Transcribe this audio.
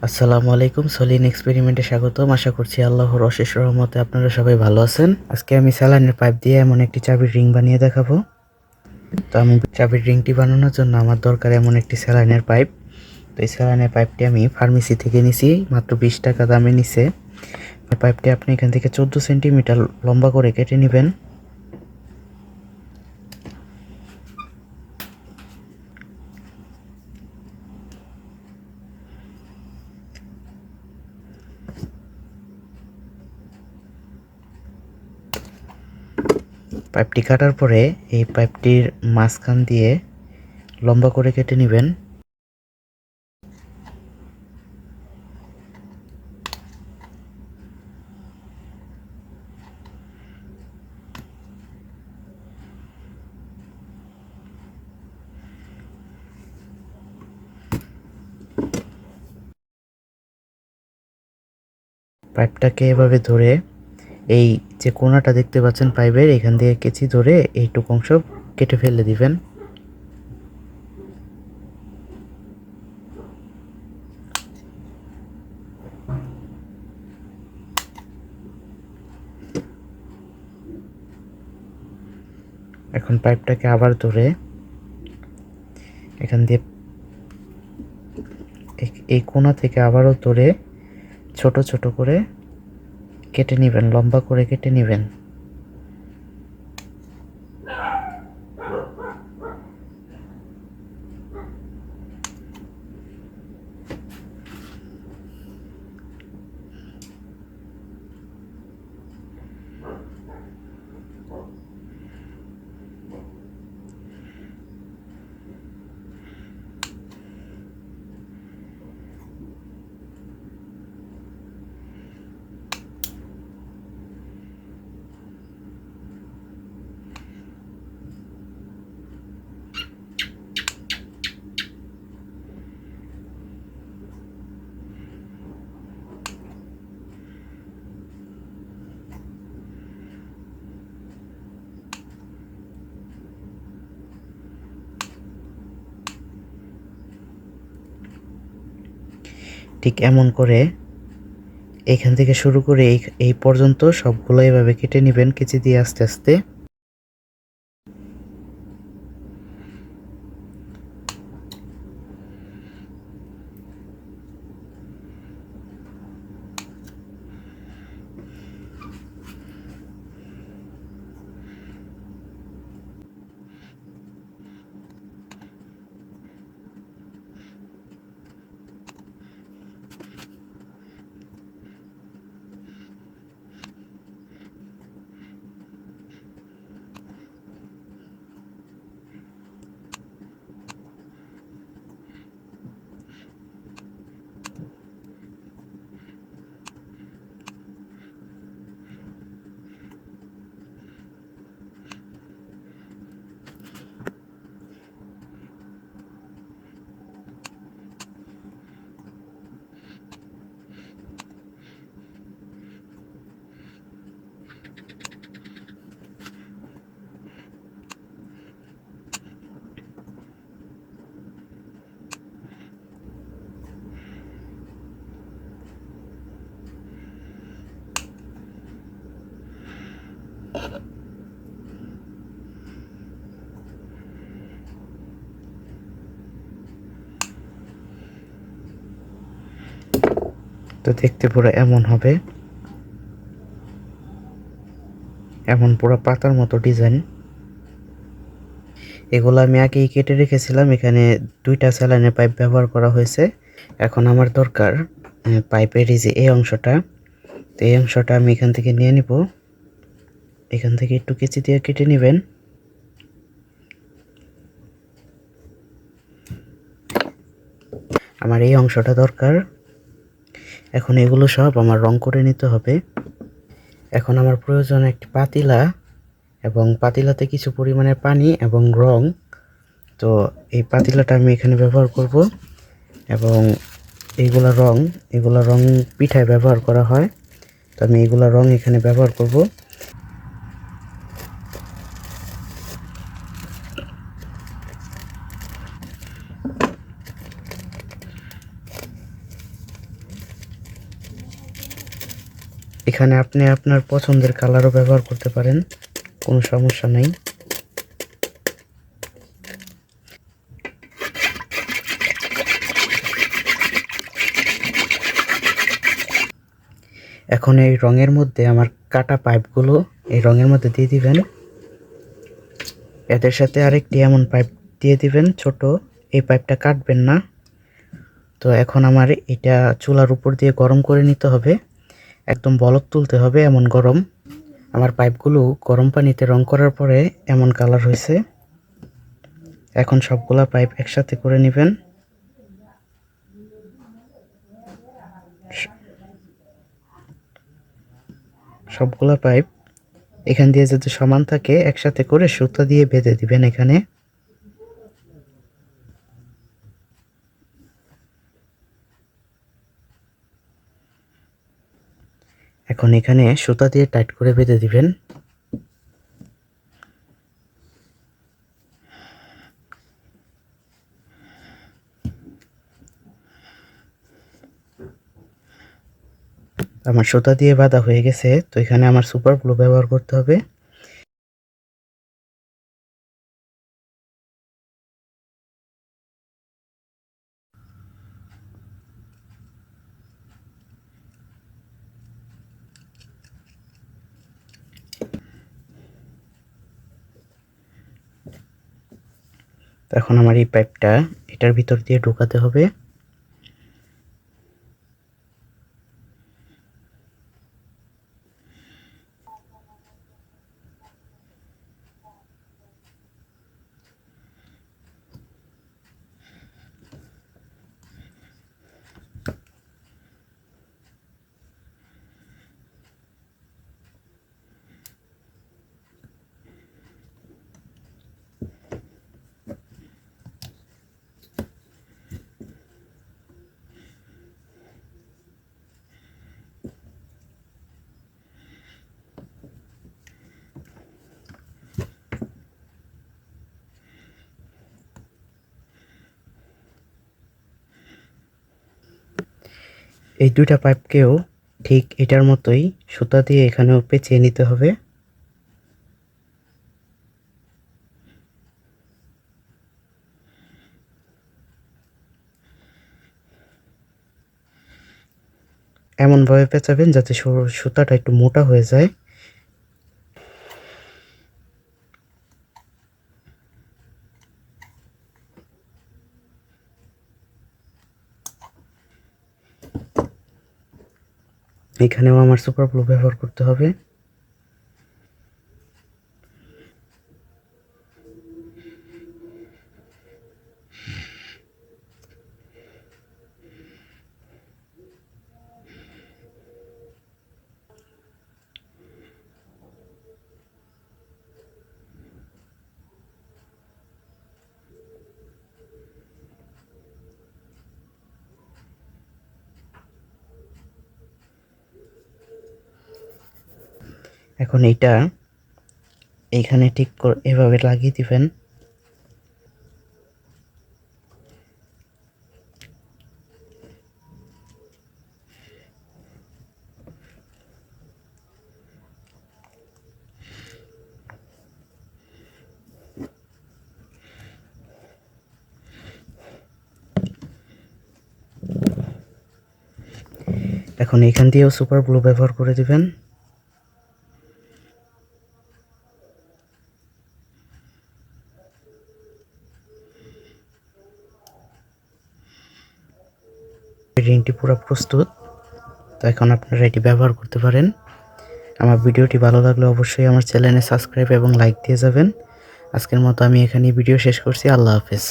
আসসালামু আলাইকুম। সলিন এক্সপেরিমেন্টে স্বাগতম। আশা করছি আল্লাহর অশেষ রহমতে আপনারা সবাই ভালো আছেন। আজকে আমি স্যালাইনের পাইপ দিয়ে এমন একটি চাবির রিং বানিয়ে দেখাবো। তো আমি চাবির রিংটি বানানোর জন্য আমার দরকার এমন একটি স্যালাইনের পাইপ। তো এই স্যালাইনের পাইপটি আমি ফার্মেসি থেকে নিছি, মাত্র 20 টাকা দামে নিছে। পাইপটি আপনি এখান থেকে 14 সেন্টিমিটার লম্বা করে কেটে নেবেন। পাইপটি কাটার পরে এই পাইপটির মাঝখান দিয়ে লম্বা করে কেটে নেবেন। পাইপটাকে এভাবে ধরে এই যে কোণাটা দেখতে পাচ্ছেন পাইপের, এখান দিয়ে কেচি ধরে এইটুকু অংশ কেটে ফেলে দিবেন। এখন পাইপটাকে আবার ধরে এখান দিয়ে এই কোণা থেকে আবারও ধরে ছোট ছোট করে কেটে নেবেন, লম্বা করে কেটে নেবেন। ঠিক এমন করে এখান থেকে শুরু করে এই পর্যন্ত সবগুলো এভাবে কেটে নেবেন কেচি দিয়ে আস্তে আস্তে। তো দেখতে পুরো এমন হবে, এমন পুরো পাতার মতো ডিজাইন। এগুলো আমি আগেই কেটে রেখেছিলাম, এখানে 2টা স্যালাইনের পাইপ ব্যবহার করা হয়েছে। এখন আমার দরকার পাইপের এই অংশটা। তো এই অংশটা আমি এখান থেকে নিয়ে নিব। এখান থেকে একটু কেচি দিয়ে কেটে নেবেন। আমার এই অংশটা দরকার। এখন এগুলো সব আমার রং করে নিতে হবে। এখন আমার প্রয়োজন একটি পাতিলা এবং পাতিলাতে কিছু পরিমাণের পানি এবং রং। তো এই পাতিলাটা আমি এখানে ব্যবহার করব এবং এগুলা রং পিঠায় ব্যবহার করা হয়। তো আমি এগুলা রং এখানে ব্যবহার করব। এখানে আপনি আপনার পছন্দের কালারও ব্যবহার করতে পারেন, কোনো সমস্যা নেই। এখন এই রঙের মধ্যে আমার কাটা পাইপগুলো এই রঙের মধ্যে দিয়ে দিবেন। এদের সাথে আরেকটি এমন পাইপ দিয়ে দিবেন ছোট, এই পাইপটা কাটবেন না। তো এখন আমার এটা চুলার উপর দিয়ে গরম করে নিতে হবে, একদম বলক তুলতে হবে এমন গরম। আমার পাইপগুলো গরম পানিতে রং করার পরে এমন কালার হয়েছে। এখন সবগুলা পাইপ একসাথে করে নেবেন। সবগুলা পাইপ এখান দিয়ে যাতে সমান থাকে একসাথে করে সুতা দিয়ে বেঁধে দিবেন এখানে। এখন এখানে সুতা দিয়ে টাইট করে বেঁধে দিবেন। আমার সুতা দিয়ে বাঁধা হয়ে গেছে, তো এখানে আমার সুপার গ্লু ব্যবহার করতে হবে। এখন আমার এই পাইপটা এটার ভিতর দিয়ে ঢোকাতে হবে। এই দুইটা পাইপকেও ঠিক এটার মতোই সুতা দিয়ে এখানেও পেঁচিয়ে নিতে হবে। এমনভাবে পেঁচাবেন যাতে সুতাটা একটু মোটা হয়ে যায়। এখানেও আমার সুপার গ্লু ব্যবহার করতে হবে। এখন এইটা এইখানে ঠিক করে এভাবে লাগিয়ে দিবেন। এখন এখান দিয়েও সুপার গ্লু ব্যবহার করে দিবেন। রিংটি পুরো প্রস্তুত, তো এখন আপনারা এটি ব্যবহার করতে পারেন। আমার ভিডিওটি ভালো লাগলে অবশ্যই আমার চ্যানেলে সাবস্ক্রাইব এবং লাইক দিয়ে যাবেন। আজকের মতো আমি এখানেই ভিডিও শেষ করছি। আল্লাহ হাফেজ।